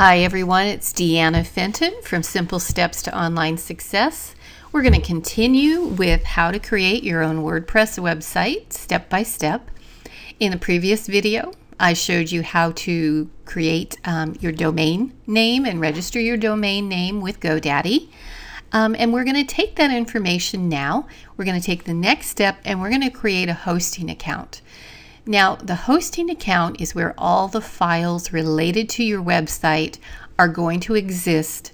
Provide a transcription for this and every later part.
Hi everyone, it's Deanna Fenton from Simple Steps to Online Success. We're going to continue with how to create your own WordPress website step by step. In the previous video, I showed you how to create your domain name and register your domain name with GoDaddy. And we're going to take that information now. We're going to take the next step and we're going to create a hosting account. Now, the hosting account is where all the files related to your website are going to exist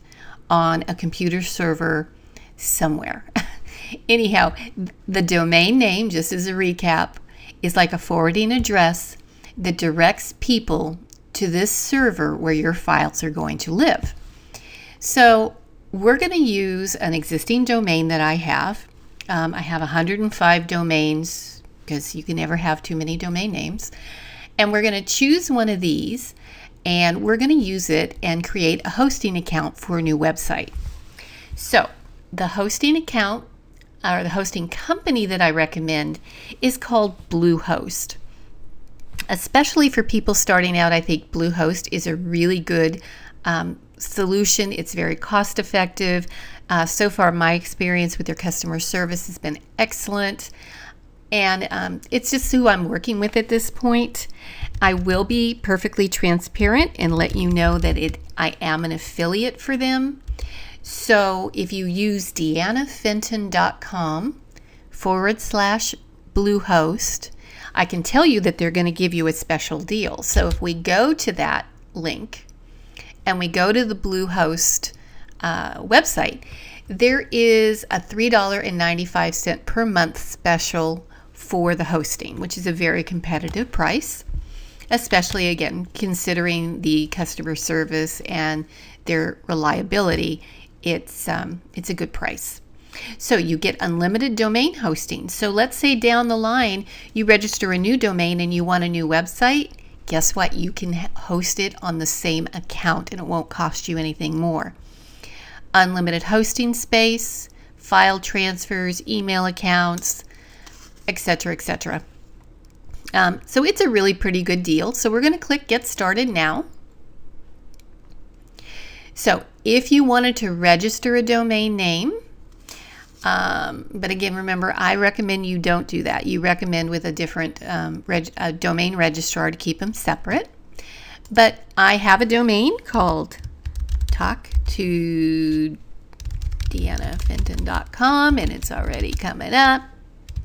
on a computer server somewhere. Anyhow, the domain name, just as a recap, is like a forwarding address that directs people to this server where your files are going to live. So we're going to use an existing domain that I have. I have 105 domains, because you can never have too many domain names. And we're going to choose one of these and we're going to use it and create a hosting account for a new website. So the hosting account or the hosting company that I recommend is called Bluehost. Especially for people starting out, I think Bluehost is a really good solution. It's very cost effective. So far, my experience with their customer service has been excellent. And it's just who I'm working with at this point. I will be perfectly transparent and let you know that I am an affiliate for them. So if you use deannafenton.com/Bluehost, I can tell you that they're going to give you a special deal. So if we go to that link and we go to the Bluehost website, there is a $3.95 per month special for the hosting, which is a very competitive price, especially again considering the customer service and their reliability. It's a good price. So you get unlimited domain hosting. So let's say down the line you register a new domain and you want a new website. Guess what? You can host it on the same account and it won't cost you anything more. Unlimited hosting space, file transfers, email accounts, etc., etc. So it's a really pretty good deal. So we're going to click Get Started Now. So if you wanted to register a domain name, but again, remember, I recommend you don't do that. You recommend with a different domain registrar to keep them separate. But I have a domain called talktodeannafenton.com, and it's already coming up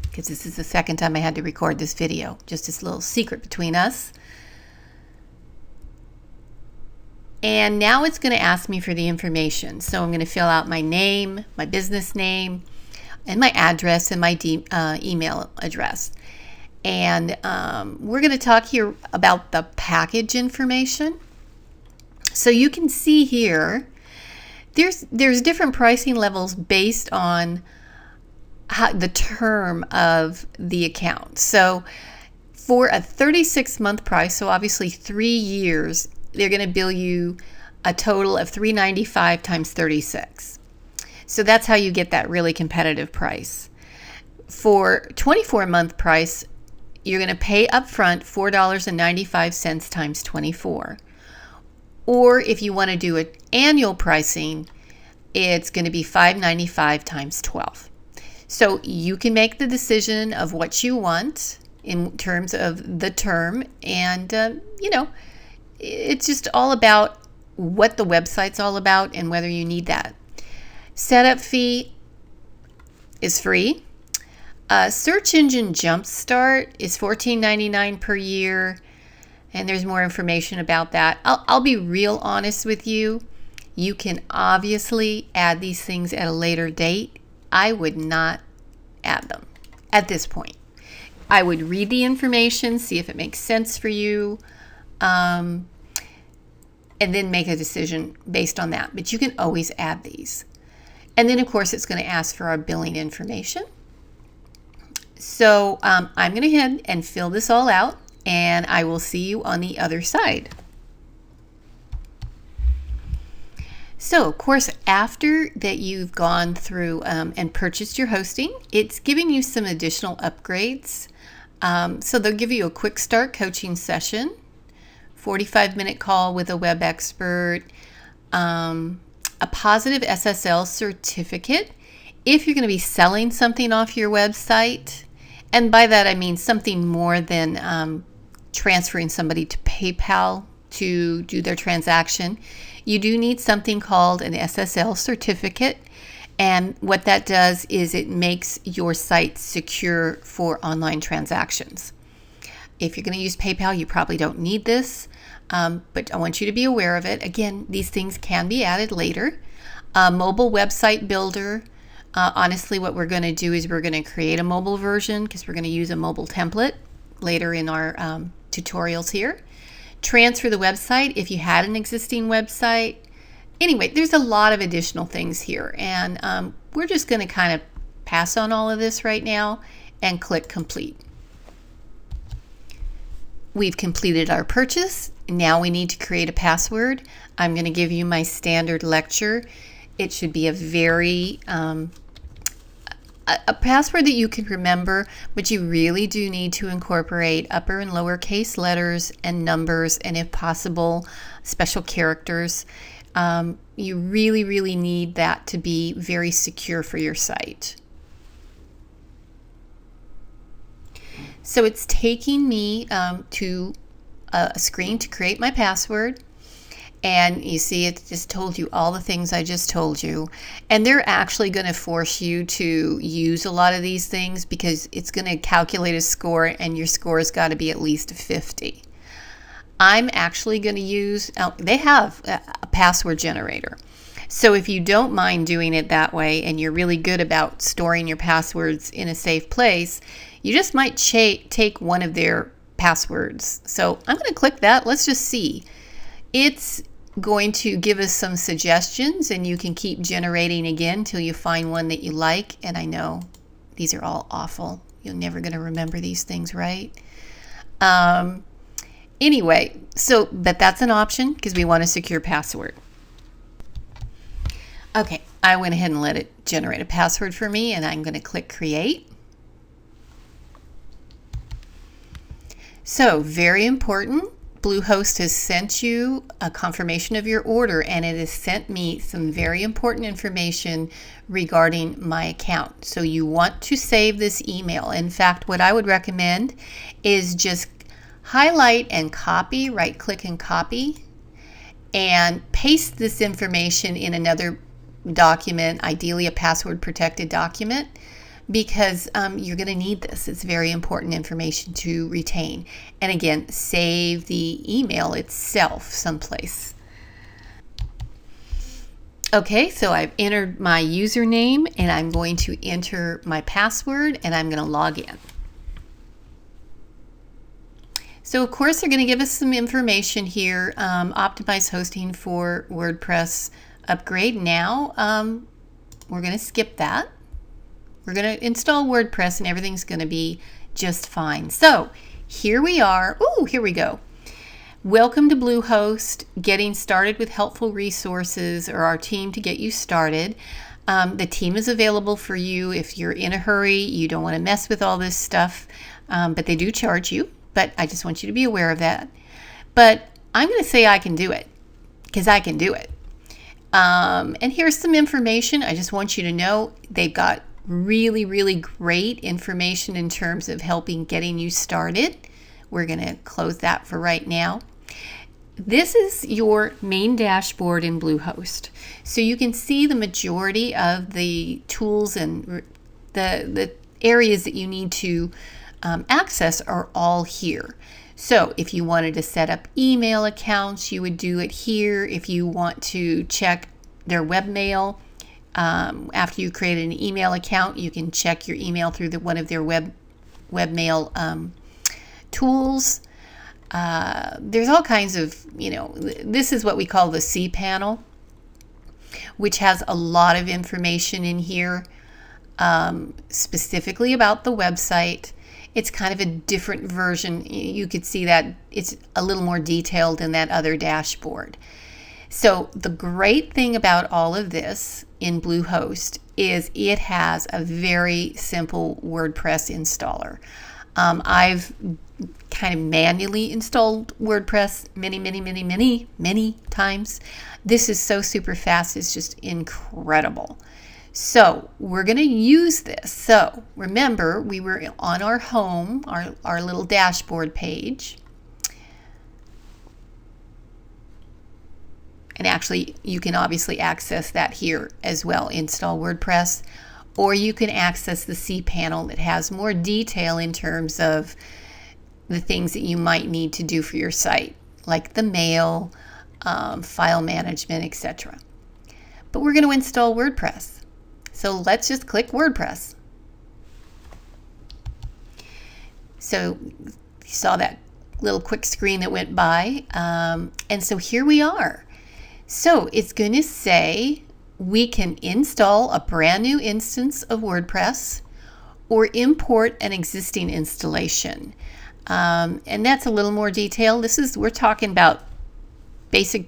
because this is the second time I had to record this video. Just this little secret between us. And now it's going to ask me for the information. So I'm going to fill out my name, my business name, and my address and my email address. And we're going to talk here about the package information. So you can see here, there's different pricing levels based on the term of the account. So for a 36-month price, so obviously 3 years, they're going to bill you a total of $395 times 36. So that's how you get that really competitive price. For 24-month price, you're going to pay upfront $4.95 times 24. Or if you want to do an annual pricing, it's going to be $5.95 times 12. So you can make the decision of what you want in terms of the term. And, it's just all about what the website's all about and whether you need that. Setup fee is free. Search Engine Jumpstart is $14.99 per year. And there's more information about that. I'll be real honest with you. You can obviously add these things at a later date. I would not add them at this point. I would read the information, see if it makes sense for you, and then make a decision based on that. But you can always add these. And then, of course, it's going to ask for our billing information. So I'm going to go ahead and fill this all out. And I will see you on the other side. So, of course, after that you've gone through and purchased your hosting, it's giving you some additional upgrades. So they'll give you a quick start coaching session 45-minute call with a web expert, a positive SSL certificate if you're going to be selling something off your website. And by that, I mean something more than transferring somebody to PayPal to do their transaction. You do need something called an SSL certificate. And what that does is it makes your site secure for online transactions. If you're going to use PayPal, you probably don't need this, but I want you to be aware of it. Again, these things can be added later. Mobile website builder. Honestly, what we're going to do is we're going to create a mobile version because we're going to use a mobile template later in our tutorials here. Transfer the website if you had an existing website. Anyway, there's a lot of additional things here, and we're just going to kind of pass on all of this right now and click complete. We've completed our purchase. Now we need to create a password. I'm going to give you my standard lecture. It should be a very a password that you can remember, but you really do need to incorporate upper and lowercase letters and numbers, and if possible, special characters. You really, really need that to be very secure for your site. So it's taking me to a screen to create my password. And you see it just told you all the things I just told you. And they're actually going to force you to use a lot of these things because it's going to calculate a score, and your score has got to be at least 50. I'm actually going to use, they have a password generator. So if you don't mind doing it that way and you're really good about storing your passwords in a safe place, you just might take one of their passwords. So I'm going to click that. Let's just see. It's going to give us some suggestions, and you can keep generating again until you find one that you like. And I know these are all awful. You're never going to remember these things, right? Anyway, but that's an option because we want a secure password. Okay, I went ahead and let it generate a password for me, and I'm going to click create. So, very important. Bluehost has sent you a confirmation of your order, and it has sent me some very important information regarding my account. So you want to save this email. In fact, what I would recommend is just highlight and copy, right click and copy, and paste this information in another document, ideally a password protected document, because you're going to need this. It's very important information to retain. And again, save the email itself someplace. Okay, so I've entered my username, and I'm going to enter my password, and I'm going to log in. So of course they're going to give us some information here. Optimize hosting for WordPress upgrade. Now we're going to skip that. We're going to install WordPress, and everything's going to be just fine. So here we are. Oh, here we go. Welcome to Bluehost, getting started with helpful resources, or our team to get you started. The team is available for you if you're in a hurry, you don't want to mess with all this stuff, but they do charge you. But I just want you to be aware of that. But I'm going to say I can do it because I can do it. And here's some information. I just want you to know they've got really, really great information in terms of helping getting you started. We're going to close that for right now. This is your main dashboard in Bluehost. So you can see the majority of the tools and the areas that you need to access are all here. So if you wanted to set up email accounts, you would do it here. If you want to check their webmail, after you created an email account, you can check your email through one of their webmail tools. There's all kinds of, this is what we call the cPanel, which has a lot of information in here, specifically about the website. It's kind of a different version. You could see that it's a little more detailed in that other dashboard. So the great thing about all of this in Bluehost is it has a very simple WordPress installer. I've kind of manually installed WordPress many times. This is so super fast. It's just incredible. So we're going to use this. So remember, we were on our home, our little dashboard page. And actually, you can obviously access that here as well, install WordPress. Or you can access the cPanel that has more detail in terms of the things that you might need to do for your site, like the mail, file management, etc. But we're going to install WordPress. So let's just click WordPress. So you saw that little quick screen that went by. And so here we are. So it's going to say we can install a brand new instance of WordPress or import an existing installation. And that's a little more detail. We're talking about basic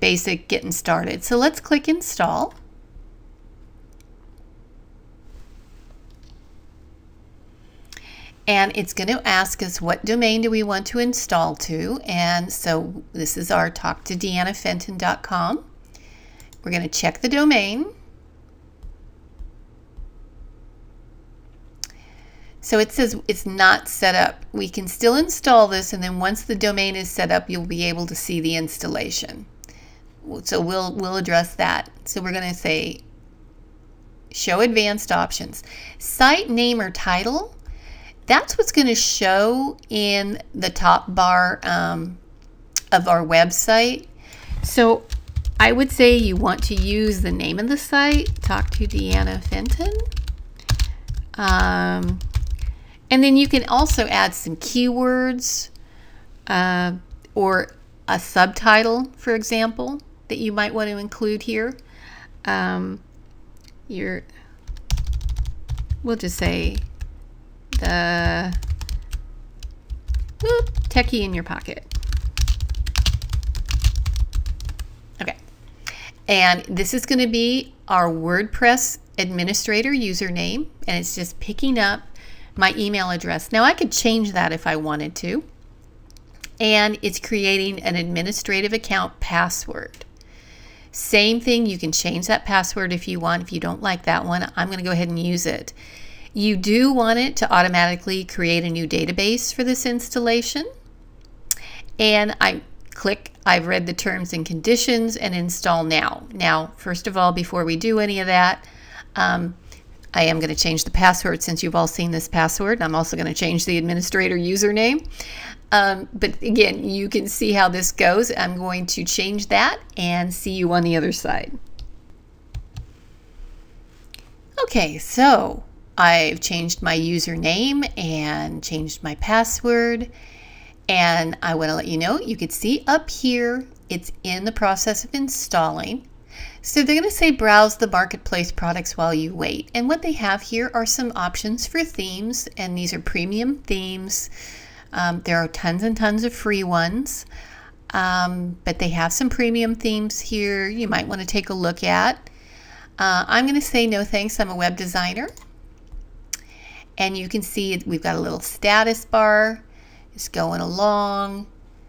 getting started. So let's click install. And it's going to ask us what domain do we want to install to. And so this is our talktodeannafenton.com. We're going to check the domain. So it says it's not set up. We can still install this, and then once the domain is set up, you'll be able to see the installation. So we'll address that. So we're going to say show advanced options. Site name or title, that's what's going to show in the top bar of our website. So I would say you want to use the name of the site, Talk to Deanna Fenton. And then you can also add some keywords or a subtitle, for example, that you might want to include here. We'll just say the techie in your pocket. Okay. And this is going to be our WordPress administrator username, and it's just picking up my email address. Now I could change that if I wanted to. And it's creating an administrative account password. Same thing, you can change that password if you want. If you don't like that one, I'm going to go ahead and use it. You do want it to automatically create a new database for this installation. And I've read the terms and conditions and install now. Now, first of all, before we do any of that, I am going to change the password since you've all seen this password. I'm also going to change the administrator username. But again, you can see how this goes. I'm going to change that and see you on the other side. Okay, so I've changed my username and changed my password. And I want to let you know, you can see up here, it's in the process of installing. So they're going to say browse the marketplace products while you wait. And what they have here are some options for themes, and these are premium themes. There are tons and tons of free ones, but they have some premium themes here you might want to take a look at. I'm going to say no thanks, I'm a web designer. And you can see we've got a little status bar. It's going along.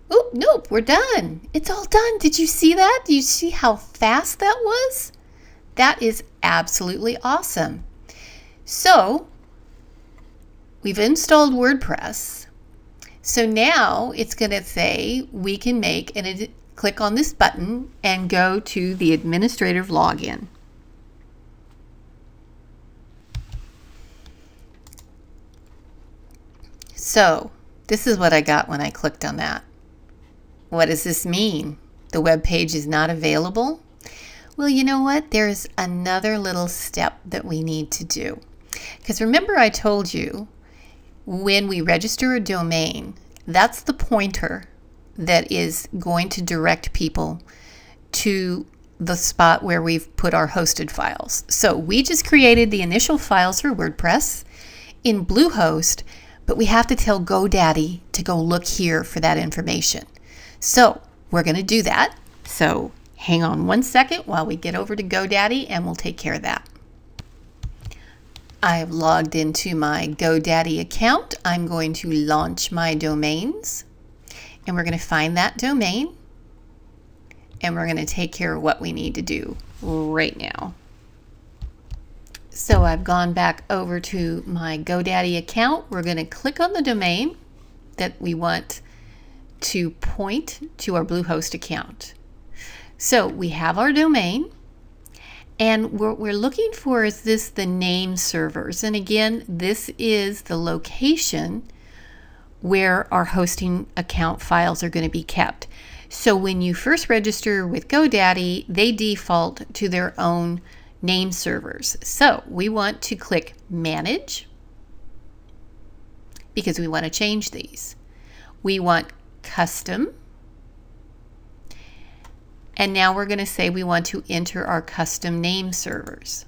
Oh, nope, we're done. It's all done. Did you see that? Do you see how fast that was? That is absolutely awesome. So we've installed WordPress. So now it's going to say we can click on this button and go to the administrative login. So this is what I got when I clicked on that. What does this mean? The web page is not available? Well, you know what? There's another little step that we need to do. Because remember I told you, when we register a domain, that's the pointer that is going to direct people to the spot where we've put our hosted files. So we just created the initial files for WordPress in Bluehost, but we have to tell GoDaddy to go look here for that information. So we're going to do that. So hang on one second while we get over to GoDaddy and we'll take care of that. I've logged into my GoDaddy account. I'm going to launch my domains, and we're going to find that domain, and we're going to take care of what we need to do right now. So I've gone back over to my GoDaddy account. We're going to click on the domain that we want to point to our Bluehost account. So we have our domain. And what we're looking for is the name servers. And again, this is the location where our hosting account files are going to be kept. So when you first register with GoDaddy, they default to their own name servers. So we want to click Manage because we want to change these. We want Custom. And now we're going to say we want to enter our custom name servers.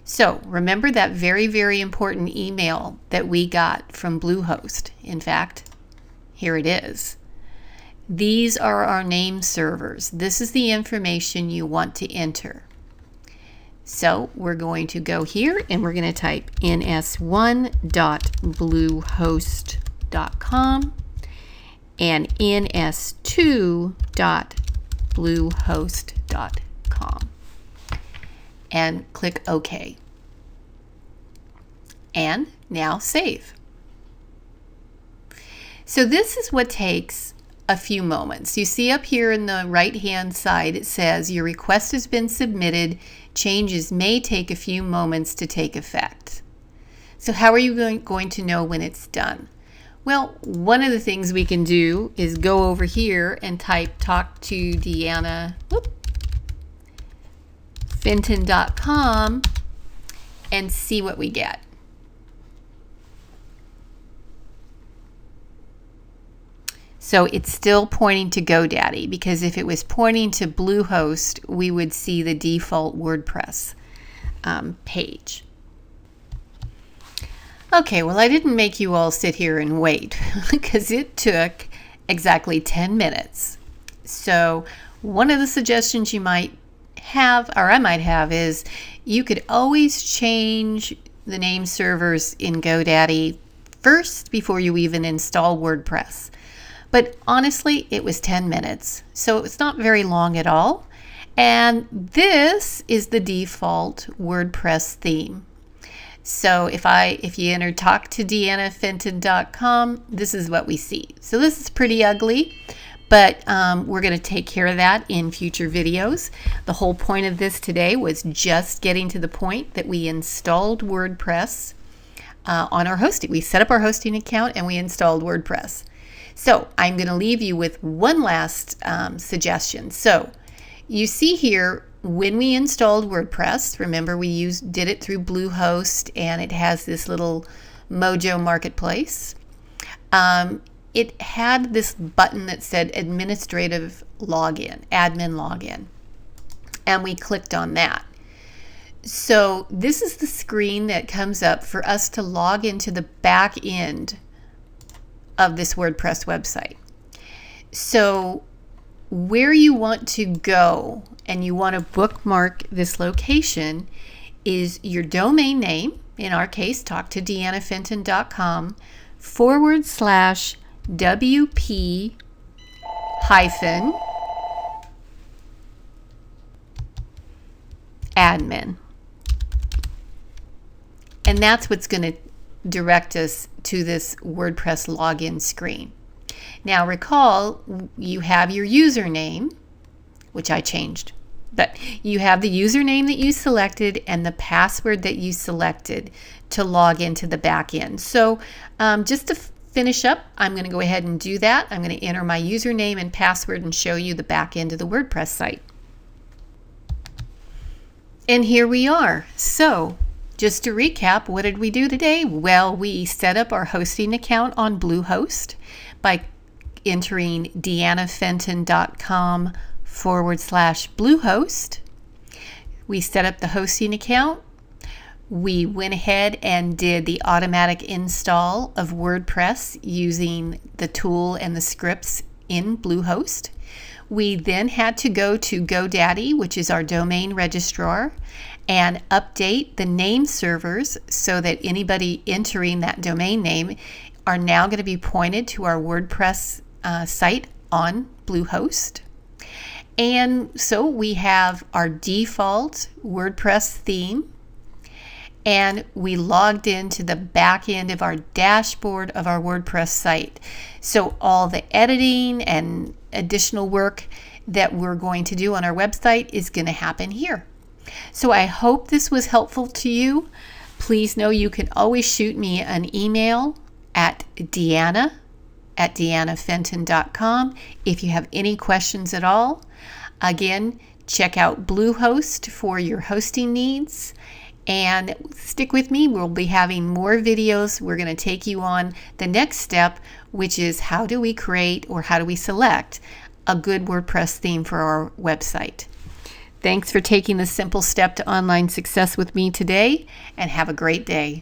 So remember that very, very important email that we got from Bluehost. In fact, here it is. These are our name servers. This is the information you want to enter. So we're going to go here and we're going to type ns1.bluehost.com and ns2.bluehost.com and click OK. And now save. So this is what takes a few moments. You see up here in the right hand side it says your request has been submitted. Changes may take a few moments to take effect. So how are you going to know when it's done? Well, one of the things we can do is go over here and type talk to Deanna Fenton.com and see what we get. So it's still pointing to GoDaddy because if it was pointing to Bluehost, we would see the default WordPress page. Okay, well, I didn't make you all sit here and wait because it took exactly 10 minutes. So one of the suggestions you might have, or I might have, is you could always change the name servers in GoDaddy first before you even install WordPress. But honestly, it was 10 minutes, so it's not very long at all. And this is the default WordPress theme. So if you enter talk to DeannaFenton.com, this is what we see. So this is pretty ugly, but we're going to take care of that in future videos. The whole point of this today was just getting to the point that we installed WordPress on our hosting. We set up our hosting account and we installed WordPress. So I'm going to leave you with one last suggestion. So you see here, when we installed WordPress, remember we did it through Bluehost and it has this little Mojo Marketplace. It had this button that said administrative login, admin login, and we clicked on that. So this is the screen that comes up for us to log into the back end of this WordPress website. So where you want to go and you want to bookmark this location is your domain name, in our case talktodeannafenton.com /WP admin. And that's what's going to direct us to this WordPress login screen. Now recall, you have your username, which I changed, but you have the username that you selected and the password that you selected to log into the back end. So just to finish up, I'm going to go ahead and do that. I'm going to enter my username and password and show you the back end of the WordPress site. And here we are. So just to recap, what did we do today? Well, we set up our hosting account on Bluehost by entering DeannaFenton.com /Bluehost. We set up the hosting account. We went ahead and did the automatic install of WordPress using the tool and the scripts in Bluehost. We then had to go to GoDaddy, which is our domain registrar, and update the name servers so that anybody entering that domain name are now going to be pointed to our WordPress site on Bluehost. And so we have our default WordPress theme, and we logged into the back end of our dashboard of our WordPress site. So all the editing and additional work that we're going to do on our website is going to happen here. So I hope this was helpful to you. Please know you can always shoot me an email at deanna@deannafenton.com if you have any questions at all. Again, check out Bluehost for your hosting needs, and stick with me. We'll be having more videos. We're going to take you on the next step, which is how do we create or how do we select a good WordPress theme for our website. Thanks for taking the simple step to online success with me today, and have a great day.